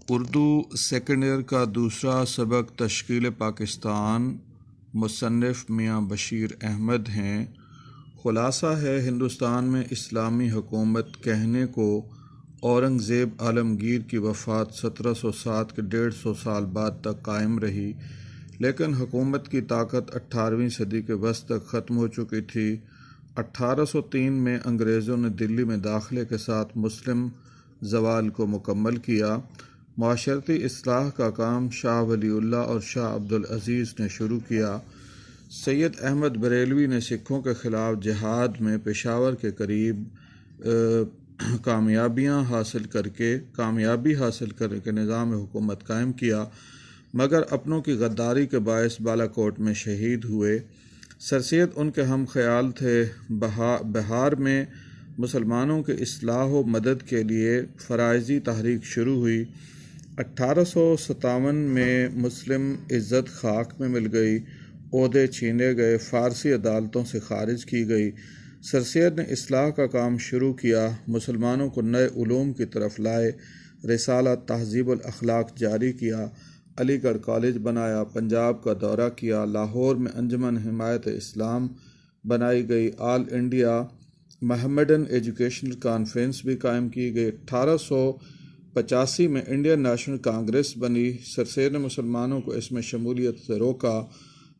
Urdu second year کا دوسرا سبق تشکیل پاکستان، مصنف میاں بشیر احمد ہیں۔ خلاصہ ہے، ہندوستان میں اسلامی حکومت کہنے کو اورنگزیب عالمگیر کی وفات 1707 کے 150 سال بعد تک قائم رہی، لیکن حکومت کی طاقت 18ویں صدی کے وسط تک ختم ہو چکی تھی۔ 1803 میں انگریزوں نے دلی میں داخلے کے ساتھ مسلم زوال کو مکمل کیا۔ معاشرتی اصلاح کا کام شاہ ولی اللہ اور شاہ عبدالعزیز نے شروع کیا۔ سید احمد بریلوی نے سکھوں کے خلاف جہاد میں پشاور کے قریب کامیابی حاصل کر کے نظام حکومت قائم کیا، مگر اپنوں کی غداری کے باعث بالا کوٹ میں شہید ہوئے۔ سر سید ان کے ہم خیال تھے۔ بہار میں مسلمانوں کے اصلاح و مدد کے لیے فرائضی تحریک شروع ہوئی۔ 1857 میں مسلم عزت خاک میں مل گئی، عہدے چھینے گئے، فارسی عدالتوں سے خارج کی گئی۔ سر سید نے اصلاح کا کام شروع کیا، مسلمانوں کو نئے علوم کی طرف لائے، رسالہ تہذیب الاخلاق جاری کیا، علی گڑھ کالج بنایا، پنجاب کا دورہ کیا، لاہور میں انجمن حمایت اسلام بنائی گئی، آل انڈیا محمڈن ایجوکیشنل کانفرنس بھی قائم کی گئی۔ 1885 میں انڈین نیشنل کانگریس بنی۔ سر سید نے مسلمانوں کو اس میں شمولیت سے روکا،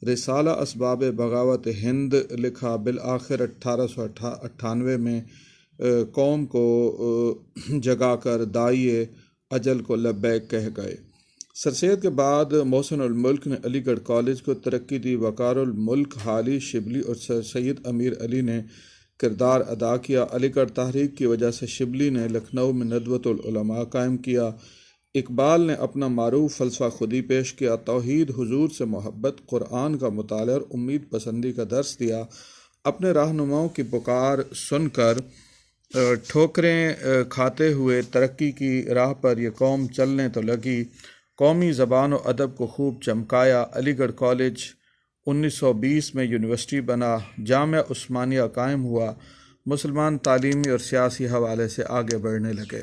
رسالہ اسباب بغاوت ہند لکھا۔ بالآخر 1898 میں قوم کو جگا کر داعیے اجل کو لبیک کہہ گئے۔ سر سید کے بعد محسن الملک نے علی گڑھ کالج کو ترقی دی۔ وقار الملک، حالی شبلی اور سر سید امیر علی نے کردار ادا کیا۔ علی گڑھ تحریک کی وجہ سے شبلی نے لکھنؤ میں ندوۃ العلماء قائم کیا۔ اقبال نے اپنا معروف فلسفہ خودی پیش کیا، توحید، حضور سے محبت، قرآن کا مطالعہ اور امید پسندی کا درس دیا۔ اپنے رہنماؤں کی پکار سن کر ٹھوکریں کھاتے ہوئے ترقی کی راہ پر یہ قوم چلنے تو لگی۔ قومی زبان و ادب کو خوب چمکایا۔ علی گڑھ کالج 1920 میں یونیورسٹی بنا، جامعہ عثمانیہ قائم ہوا۔ مسلمان تعلیمی اور سیاسی حوالے سے آگے بڑھنے لگے۔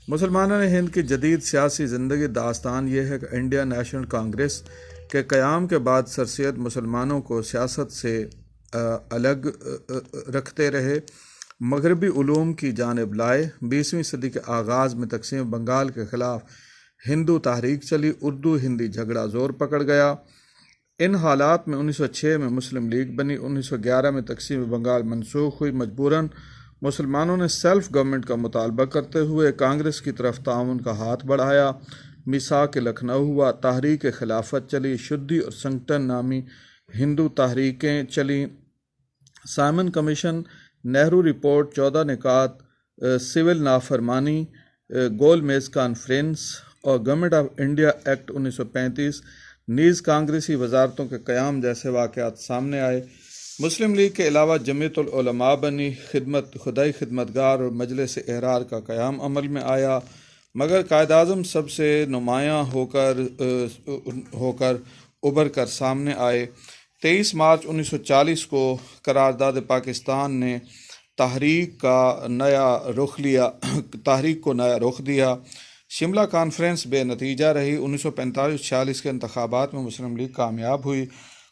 مسلمانوں نے ہند کی جدید سیاسی زندگی داستان یہ ہے کہ انڈین نیشنل کانگریس کے قیام کے بعد سر سید مسلمانوں کو سیاست سے الگ رکھتے رہے، مغربی علوم کی جانب لائے۔ 20ویں صدی کے آغاز میں تقسیم بنگال کے خلاف ہندو تحریک چلی، اردو ہندی جھگڑا زور پکڑ گیا۔ ان حالات میں 1906 میں مسلم لیگ بنی۔ 1911 میں تقسیم بنگال منسوخ ہوئی۔ مجبوراً مسلمانوں نے سیلف گورنمنٹ کا مطالبہ کرتے ہوئے کانگریس کی طرف تعاون کا ہاتھ بڑھایا۔ میثاق لکھنؤ ہوا، تحریک خلافت چلی، شدی اور سنگٹن نامی ہندو تحریکیں چلیں۔ سائمن کمیشن، نہرو رپورٹ، 14 نکات، سول نافرمانی، گول میز کانفرنس اور گورنمنٹ آف انڈیا ایکٹ 1935 نیز کانگریسی وزارتوں کے قیام جیسے واقعات سامنے آئے۔ مسلم لیگ کے علاوہ جمعیت العلماء بنی، خدائی خدمتگار اور مجلس احرار کا قیام عمل میں آیا، مگر قائد اعظم سب سے نمایاں ہو کر ابھر کر سامنے آئے۔ 23 مارچ 1940 کو قرارداد پاکستان نے تحریک کو نیا رخ دیا۔ شملہ کانفرنس بے نتیجہ رہی۔ 1945-46 کے انتخابات میں مسلم لیگ کامیاب ہوئی،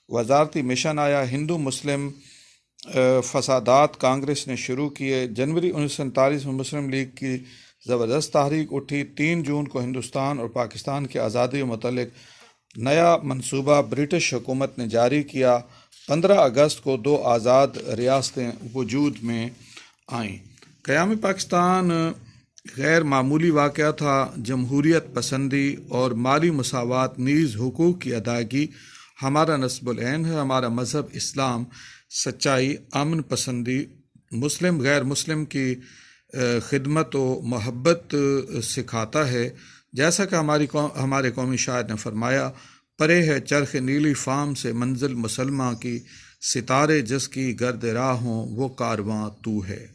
وزارتی مشن آیا۔ ہندو مسلم فسادات کانگریس نے شروع کیے۔ جنوری 1947 میں مسلم لیگ کی زبردست تحریک اٹھی۔ 3 جون کو ہندوستان اور پاکستان کی آزادی کے متعلق نیا منصوبہ برٹش حکومت نے جاری کیا۔ 15 اگست کو 2 آزاد ریاستیں وجود میں آئیں۔ قیام پاکستان غیر معمولی واقعہ تھا۔ جمہوریت پسندی اور مالی مساوات نیز حقوق کی ادائیگی ہمارا نصب العین ہے۔ ہمارا مذہب اسلام سچائی، امن پسندی، مسلم غیر مسلم کی خدمت و محبت سکھاتا ہے۔ جیسا کہ ہمارے قومی شاعر نے فرمایا، پرے ہے چرخ نیلی فام سے منزل مسلماں کی، ستارے جس کی گرد راہ ہوں وہ کارواں تو ہے۔